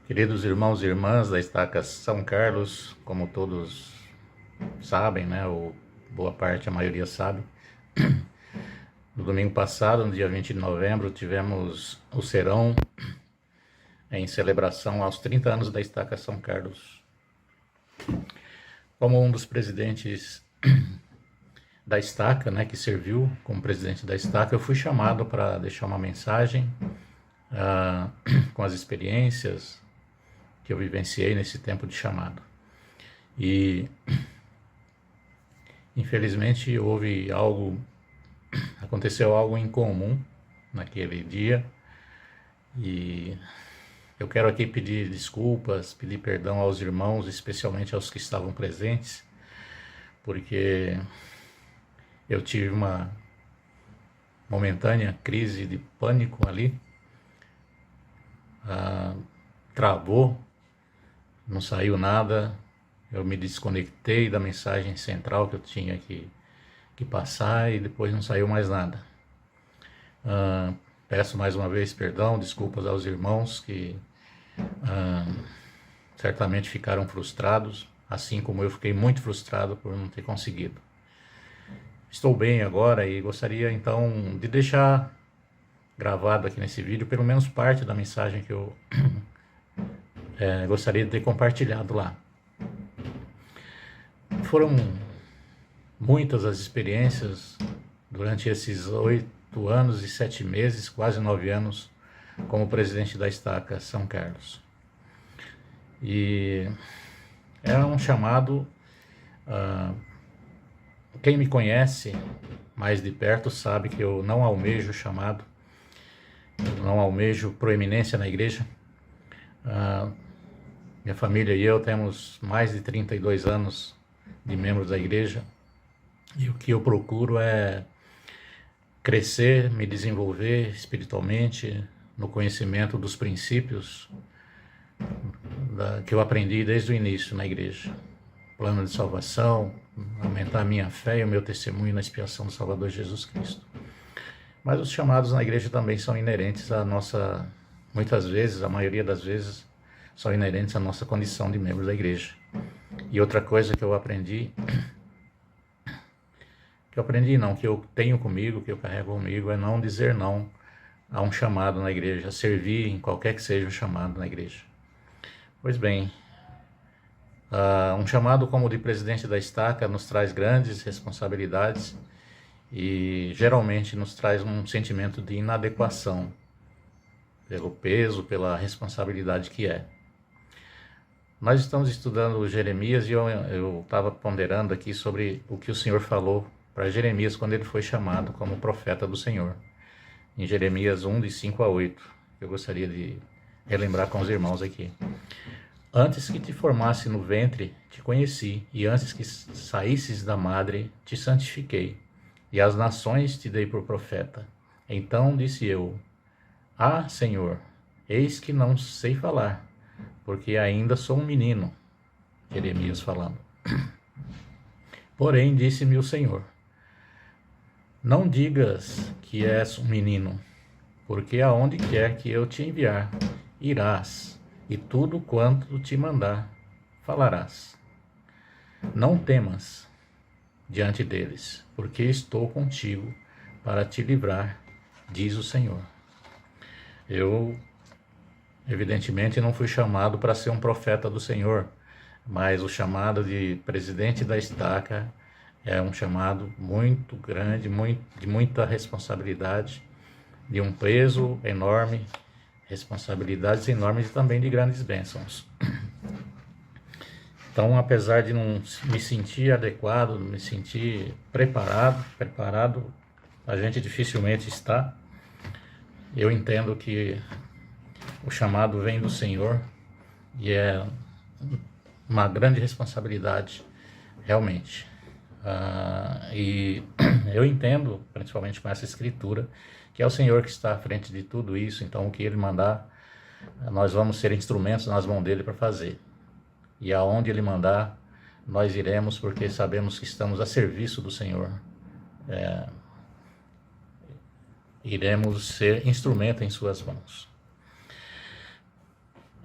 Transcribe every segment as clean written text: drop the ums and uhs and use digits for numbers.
Queridos irmãos e irmãs da Estaca São Carlos, como todos sabem, né, ou boa parte, a maioria sabe, no domingo passado, no dia 20 de novembro, tivemos o serão em celebração aos 30 anos da Estaca São Carlos. Como um dos presidentes da Estaca, né, que serviu como presidente da Estaca, eu fui chamado para deixar uma mensagem com as experiências que eu vivenciei nesse tempo de chamado. E infelizmente aconteceu algo incomum naquele dia, e eu quero aqui pedir desculpas, pedir perdão aos irmãos, especialmente aos que estavam presentes, porque eu tive uma momentânea crise de pânico ali, travou, não saiu nada, eu me desconectei da mensagem central que eu tinha que passar e depois não saiu mais nada. Peço mais uma vez perdão, desculpas aos irmãos que certamente ficaram frustrados, assim como eu fiquei muito frustrado por não ter conseguido. Estou bem agora e gostaria então de deixar gravado aqui nesse vídeo pelo menos parte da mensagem que eu gostaria de ter compartilhado lá. Foram muitas as experiências durante esses 8 anos e 7 meses, quase 9 anos, como presidente da Estaca São Carlos. E era um chamado, quem me conhece mais de perto sabe que eu não almejo chamado, eu não almejo proeminência na igreja. Minha família e eu temos mais de 32 anos de membros da igreja, e o que eu procuro é crescer, me desenvolver espiritualmente no conhecimento dos princípios que eu aprendi desde o início na igreja. Plano de salvação, aumentar a minha fé e o meu testemunho na expiação do Salvador Jesus Cristo. Mas os chamados na igreja também são inerentes à nossa, muitas vezes, a maioria das vezes, são inerentes à nossa condição de membros da igreja. E outra coisa que eu aprendi, que eu tenho comigo, que eu carrego comigo, é não dizer não a um chamado na igreja, servir em qualquer que seja o chamado na igreja. Pois bem, um chamado como o de presidente da Estaca nos traz grandes responsabilidades e geralmente nos traz um sentimento de inadequação pelo peso, pela responsabilidade que é. Nós estamos estudando Jeremias e eu estava ponderando aqui sobre o que o Senhor falou para Jeremias quando ele foi chamado como profeta do Senhor. Em Jeremias 1, de 5 a 8, eu gostaria de relembrar com os irmãos aqui. Antes que te formasse no ventre, te conheci, e antes que saísses da madre, te santifiquei, e as nações te dei por profeta. Então disse eu, Senhor, eis que não sei falar, porque ainda sou um menino. Jeremias falando. Porém, disse-me o Senhor, não digas que és um menino, porque aonde quer que eu te enviar, irás, e tudo quanto te mandar, falarás. Não temas diante deles, porque estou contigo para te livrar, diz o Senhor. Eu, evidentemente, não fui chamado para ser um profeta do Senhor, mas o chamado de presidente da Estaca é um chamado muito grande, de muita responsabilidade, de um peso enorme, responsabilidades enormes e também de grandes bênçãos. Então, apesar de não me sentir adequado, não me sentir preparado, a gente dificilmente está. Eu entendo que o chamado vem do Senhor e é uma grande responsabilidade, realmente. E eu entendo, principalmente com essa escritura, que é o Senhor que está à frente de tudo isso, então o que Ele mandar, nós vamos ser instrumentos nas mãos dEle para fazer. E aonde Ele mandar, nós iremos, porque sabemos que estamos a serviço do Senhor. Iremos ser instrumento em suas mãos.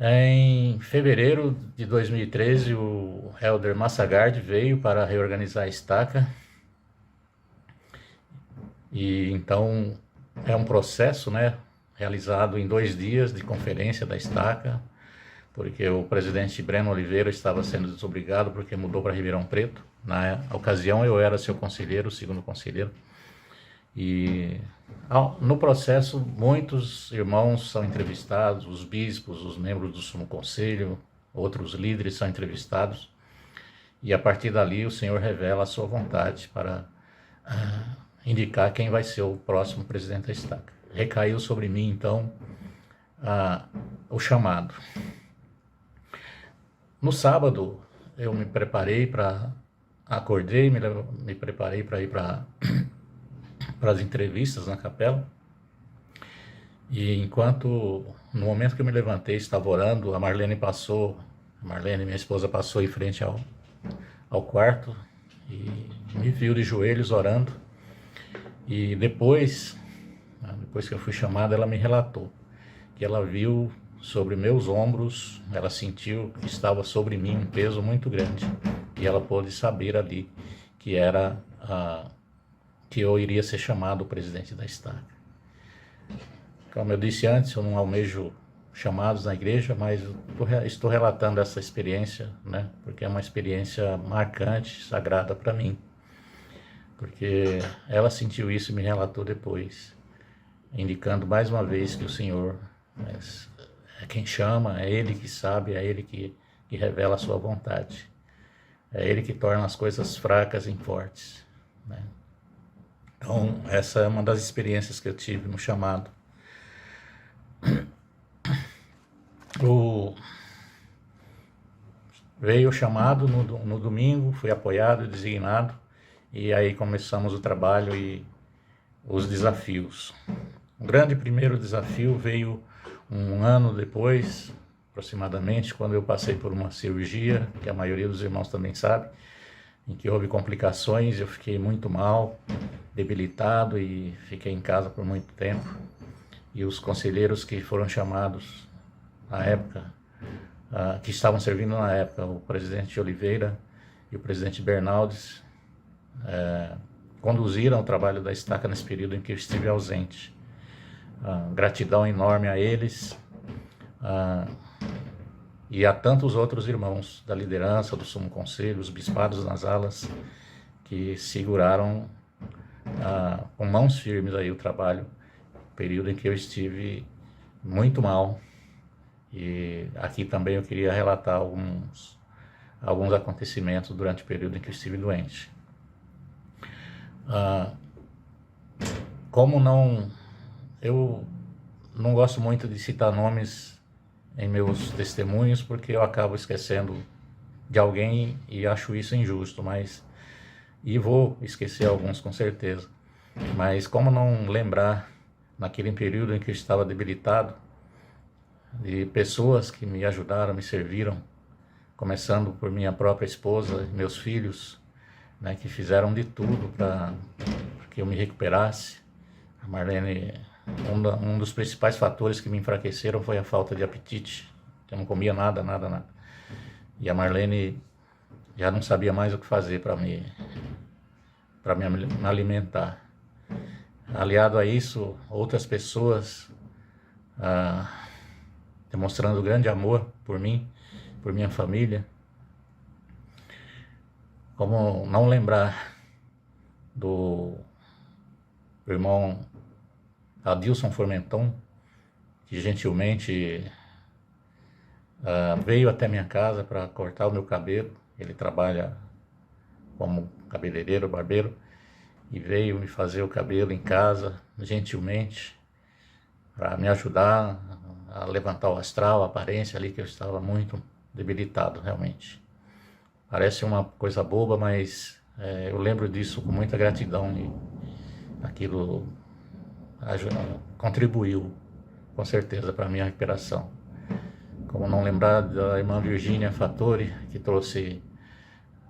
Em fevereiro de 2013, o Helder Massagard veio para reorganizar a estaca. E então é um processo, né, realizado em 2 dias de conferência da estaca, porque o presidente Breno Oliveira estava sendo desobrigado porque mudou para Ribeirão Preto. Na ocasião eu era seu conselheiro, segundo conselheiro. E no processo muitos irmãos são entrevistados, os bispos, os membros do Sumo Conselho, outros líderes são entrevistados. E a partir dali o Senhor revela a sua vontade para indicar quem vai ser o próximo presidente da estaca. Recaiu sobre mim então o chamado. No sábado eu me preparei acordei, me preparei para ir para as entrevistas na capela. E no momento que eu me levantei, estava orando, a Marlene, minha esposa, passou em frente ao quarto e me viu de joelhos orando. E depois que eu fui chamado, ela me relatou que ela viu sobre meus ombros, ela sentiu que estava sobre mim um peso muito grande. E ela pôde saber ali que eu iria ser chamado presidente da estaca. Como eu disse antes, eu não almejo chamados na igreja, mas estou relatando essa experiência, né? Porque é uma experiência marcante, sagrada para mim. Porque ela sentiu isso e me relatou depois, indicando mais uma vez que o Senhor é quem chama, é Ele que sabe, é Ele que revela a sua vontade. É Ele que torna as coisas fracas em fortes, né? Então, essa é uma das experiências que eu tive no chamado. Veio o chamado no domingo, fui apoiado e designado, e aí começamos o trabalho e os desafios. O grande primeiro desafio veio um ano depois, aproximadamente, quando eu passei por uma cirurgia, que a maioria dos irmãos também sabe, em que houve complicações, eu fiquei muito mal, debilitado e fiquei em casa por muito tempo. E os conselheiros que foram chamados na época, que estavam servindo na época, o presidente Oliveira e o presidente Bernaldes, conduziram o trabalho da estaca nesse período em que eu estive ausente. Gratidão enorme a eles e a tantos outros irmãos da liderança, do Sumo Conselho, os bispados nas alas, que seguraram com mãos firmes aí o trabalho, período em que eu estive muito mal. E aqui também eu queria relatar alguns acontecimentos durante o período em que eu estive doente. Eu não gosto muito de citar nomes em meus testemunhos, porque eu acabo esquecendo de alguém e acho isso injusto, e vou esquecer alguns com certeza. Mas como não lembrar, naquele período em que eu estava debilitado, de pessoas que me ajudaram, me serviram, começando por minha própria esposa e meus filhos, né, que fizeram de tudo para que eu me recuperasse. A Marlene, um dos principais fatores que me enfraqueceram foi a falta de apetite. Eu não comia nada. E a Marlene já não sabia mais o que fazer para me alimentar. Aliado a isso, outras pessoas demonstrando grande amor por mim, por minha família. Como não lembrar do irmão Adilson Formenton, que gentilmente veio até minha casa para cortar o meu cabelo. Ele trabalha como cabeleireiro, barbeiro, e veio me fazer o cabelo em casa, gentilmente, para me ajudar a levantar o astral, a aparência ali, que eu estava muito debilitado, realmente. Parece uma coisa boba, mas eu lembro disso com muita gratidão, e aquilo contribuiu, com certeza, para a minha recuperação. Como não lembrar da irmã Virgínia Fattori, que trouxe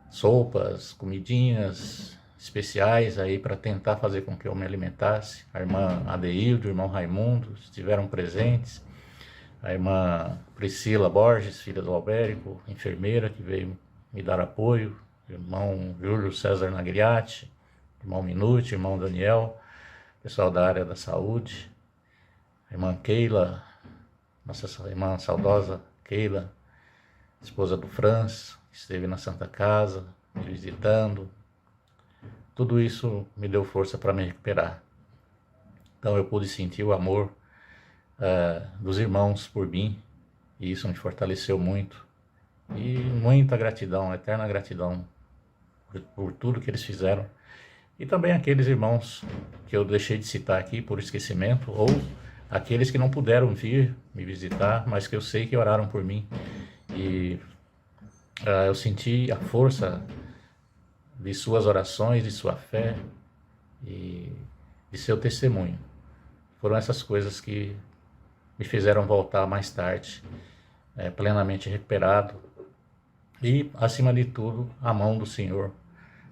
sopas, comidinhas especiais aí para tentar fazer com que eu me alimentasse. A irmã Adeildo, o irmão Raimundo estiveram presentes. a irmã Priscila Borges, filha do Albérico, enfermeira, que veio me dar apoio, irmão Júlio César Nagriati, irmão Minuti, irmão Daniel, pessoal da área da saúde, a irmã Keila, nossa irmã saudosa Keila, esposa do Franz, que esteve na Santa Casa, me visitando. Tudo isso me deu força para me recuperar. Então eu pude sentir o amor dos irmãos por mim, e isso me fortaleceu muito. E muita gratidão, eterna gratidão por tudo que eles fizeram. E também aqueles irmãos que eu deixei de citar aqui por esquecimento, ou aqueles que não puderam vir me visitar, mas que eu sei que oraram por mim. E eu senti a força de suas orações, de sua fé e de seu testemunho. Foram essas coisas que me fizeram voltar mais tarde, plenamente recuperado. E, acima de tudo, a mão do Senhor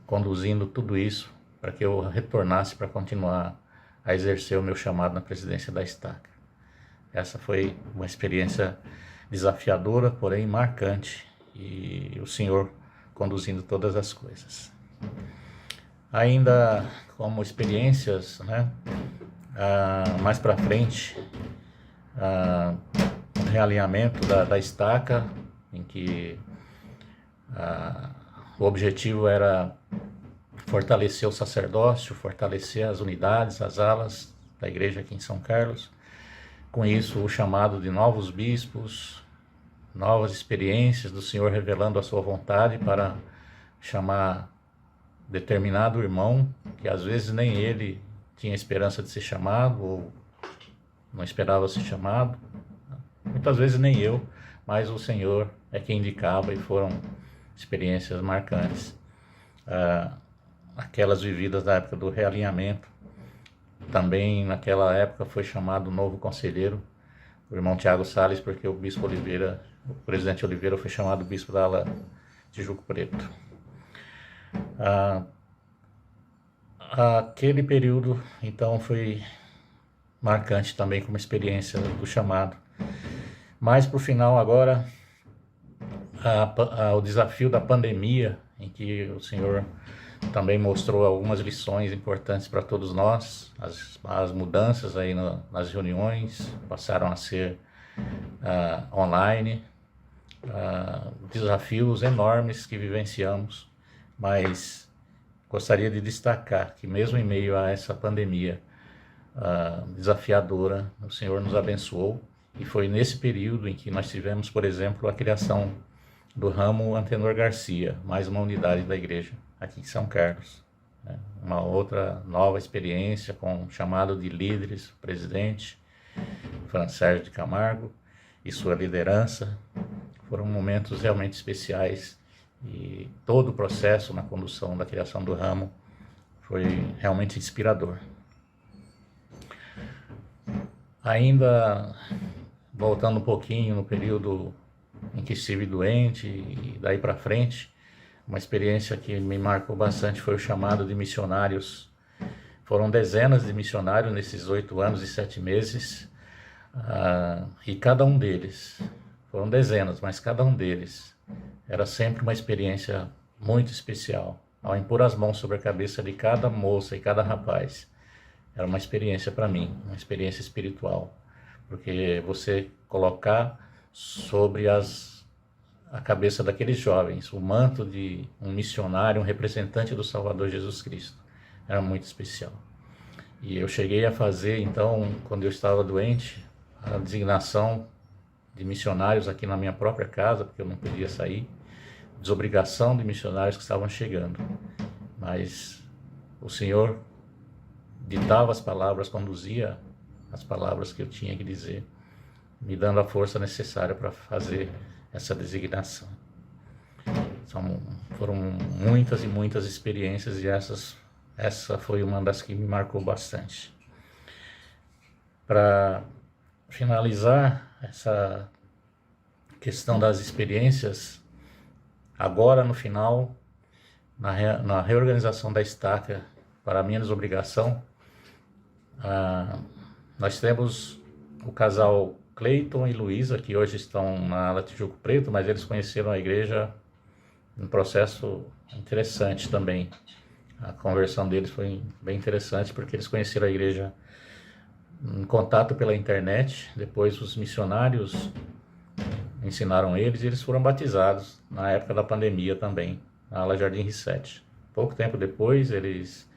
conduzindo tudo isso para que eu retornasse para continuar a exercer o meu chamado na presidência da Estaca. Essa foi uma experiência desafiadora, porém marcante, e o Senhor conduzindo todas as coisas. Ainda como experiências, mais para frente, o realinhamento da Estaca, em que o objetivo era fortalecer o sacerdócio, fortalecer as unidades, as alas da igreja aqui em São Carlos. Com isso, o chamado de novos bispos, novas experiências do Senhor revelando a sua vontade para chamar determinado irmão, que às vezes nem ele tinha esperança de ser chamado, ou não esperava ser chamado. Muitas vezes nem eu, mas o Senhor é quem indicava, e foram experiências marcantes. Aquelas vividas na época do realinhamento. Também naquela época foi chamado novo conselheiro, o irmão Tiago Salles, porque o bispo Oliveira, o presidente Oliveira, foi chamado bispo da ala de Juco Preto. Aquele período, então, foi marcante também como experiência do chamado. Mas para o final agora, o desafio da pandemia, em que o Senhor também mostrou algumas lições importantes para todos nós. As mudanças aí nas reuniões passaram a ser online, desafios enormes que vivenciamos, mas gostaria de destacar que mesmo em meio a essa pandemia desafiadora, o Senhor nos abençoou, e foi nesse período em que nós tivemos, por exemplo, a criação do ramo Antenor Garcia, mais uma unidade da igreja aqui em São Carlos. Uma outra nova experiência com o chamado de líderes, o presidente Franz Sérgio de Camargo e sua liderança. Foram momentos realmente especiais, e todo o processo na condução da criação do ramo foi realmente inspirador. Ainda voltando um pouquinho no período em que estive doente e daí para frente, uma experiência que me marcou bastante foi o chamado de missionários. Foram dezenas de missionários nesses 8 anos e 7 meses, e cada um deles, foram dezenas, mas cada um deles era sempre uma experiência muito especial. Ao impor as mãos sobre a cabeça de cada moça e cada rapaz, era uma experiência para mim, uma experiência espiritual, porque você colocar sobre a cabeça daqueles jovens o manto de um missionário, um representante do Salvador Jesus Cristo, era muito especial. E eu cheguei a fazer, então, quando eu estava doente, a designação de missionários aqui na minha própria casa, porque eu não podia sair, desobrigação de missionários que estavam chegando. Mas o Senhor ditava as palavras, conduzia as palavras que eu tinha que dizer, me dando a força necessária para fazer essa designação. Foram muitas e muitas experiências, e essa foi uma das que me marcou bastante. Para finalizar essa questão das experiências, agora no final, na reorganização da Estaca para minha desobrigação, nós temos o casal Cleiton e Luísa, que hoje estão na ala Tijuco Preto, mas eles conheceram a igreja num processo interessante também. A conversão deles foi bem interessante, porque eles conheceram a igreja em contato pela internet, depois os missionários ensinaram eles e eles foram batizados na época da pandemia também, na ala Jardim Risset. Pouco tempo depois, eles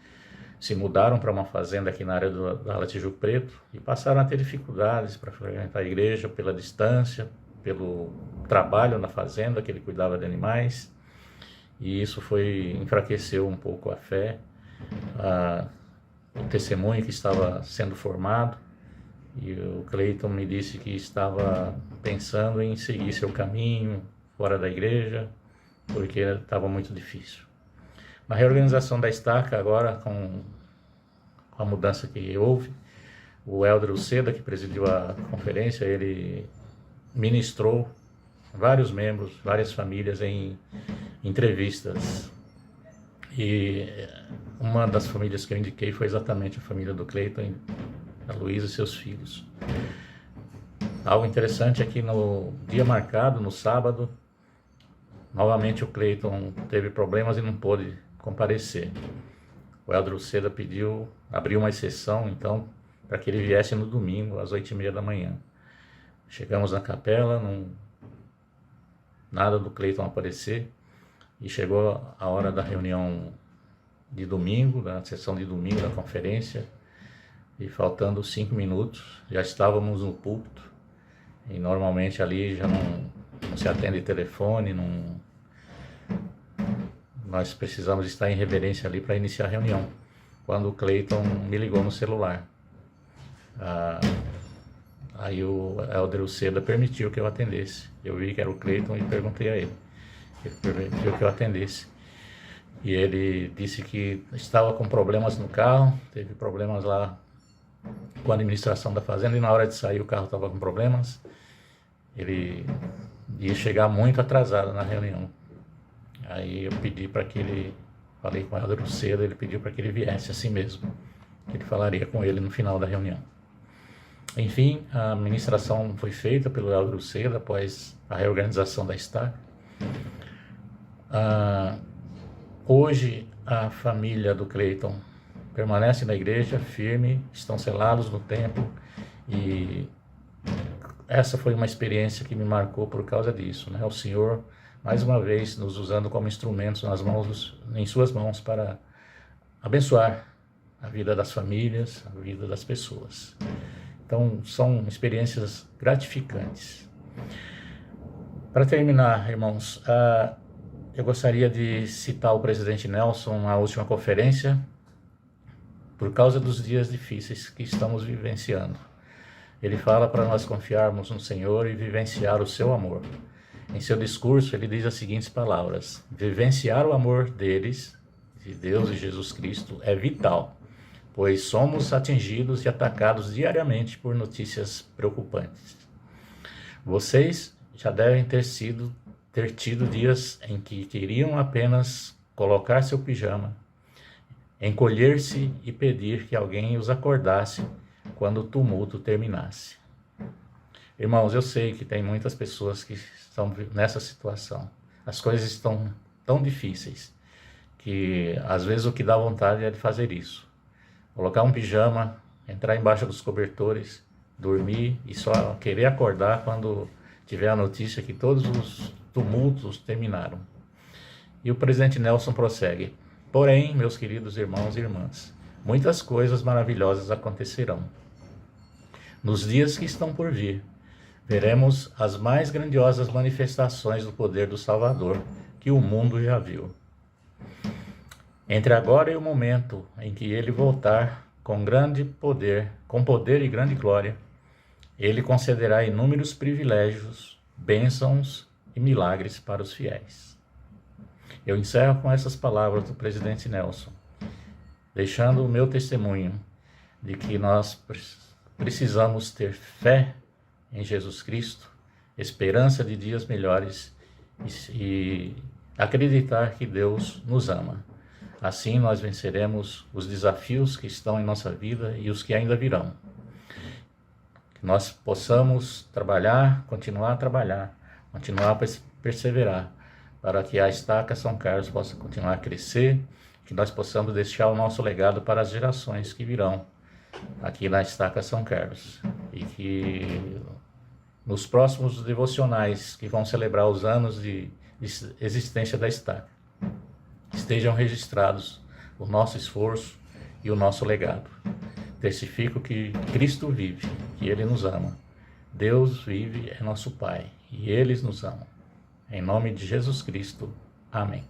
se mudaram para uma fazenda aqui na área da ala Tijuco Preto e passaram a ter dificuldades para frequentar a igreja pela distância, pelo trabalho na fazenda, que ele cuidava de animais, e isso enfraqueceu um pouco a fé, o testemunho que estava sendo formado. E o Cleiton me disse que estava pensando em seguir seu caminho fora da igreja, porque estava muito difícil. Na reorganização da estaca, agora com a mudança que houve, o Elder Uceda, que presidiu a conferência, ele ministrou vários membros, várias famílias em entrevistas. E uma das famílias que eu indiquei foi exatamente a família do Cleiton, a Luísa e seus filhos. Algo interessante é que no dia marcado, no sábado, novamente o Cleiton teve problemas e não pôde comparecer. O Elder Uceda abriu uma exceção, então, para que ele viesse no domingo, às 8h30 da manhã. Chegamos na capela, nada do Cleiton aparecer, e chegou a hora da reunião de domingo, da sessão de domingo da conferência, e faltando 5 minutos, já estávamos no púlpito, e normalmente ali já não se atende telefone, nós precisamos estar em reverência ali para iniciar a reunião, quando o Cleiton me ligou no celular. Aí o Elder Uceda permitiu que eu atendesse. Eu vi que era o Cleiton e perguntei a ele. Ele permitiu que eu atendesse. E ele disse que estava com problemas no carro, teve problemas lá com a administração da fazenda, e na hora de sair o carro estava com problemas. Ele ia chegar muito atrasado na reunião. Aí eu pedi para que ele, falei com o Elder Uceda, ele pediu para que ele viesse assim mesmo, que ele falaria com ele no final da reunião. Enfim, a ministração foi feita pelo Elder Uceda após a reorganização da estaca. Hoje a família do Cleiton permanece na igreja firme, estão selados no templo, e essa foi uma experiência que me marcou por causa disso, né? O Senhor, mais uma vez, nos usando como instrumentos em suas mãos para abençoar a vida das famílias, a vida das pessoas. Então, são experiências gratificantes. Para terminar, irmãos, eu gostaria de citar o presidente Nelson na última conferência, por causa dos dias difíceis que estamos vivenciando. Ele fala para nós confiarmos no Senhor e vivenciar o seu amor. Em seu discurso, ele diz as seguintes palavras: vivenciar o amor deles, de Deus e Jesus Cristo, é vital, pois somos atingidos e atacados diariamente por notícias preocupantes. Vocês já devem ter tido dias em que queriam apenas colocar seu pijama, encolher-se e pedir que alguém os acordasse quando o tumulto terminasse. Irmãos, eu sei que tem muitas pessoas que estão nessa situação. As coisas estão tão difíceis que às vezes o que dá vontade é de fazer isso. Colocar um pijama, entrar embaixo dos cobertores, dormir e só querer acordar quando tiver a notícia que todos os tumultos terminaram. E o presidente Nelson prossegue: porém, meus queridos irmãos e irmãs, muitas coisas maravilhosas acontecerão. Nos dias que estão por vir, veremos as mais grandiosas manifestações do poder do Salvador que o mundo já viu. Entre agora e o momento em que ele voltar com poder e grande glória, ele concederá inúmeros privilégios, bênçãos e milagres para os fiéis. Eu encerro com essas palavras do presidente Nelson, deixando o meu testemunho de que nós precisamos ter fé em Jesus Cristo, esperança de dias melhores e acreditar que Deus nos ama. Assim nós venceremos os desafios que estão em nossa vida e os que ainda virão. que nós possamos trabalhar, continuar a perseverar, para que a Estaca São Carlos possa continuar a crescer, que nós possamos deixar o nosso legado para as gerações que virão aqui na Estaca São Carlos, e que nos próximos devocionais que vão celebrar os anos de existência da Estaca, estejam registrados o nosso esforço e o nosso legado. Testifico que Cristo vive, que Ele nos ama. Deus vive, é nosso Pai, e Ele nos ama. Em nome de Jesus Cristo. Amém.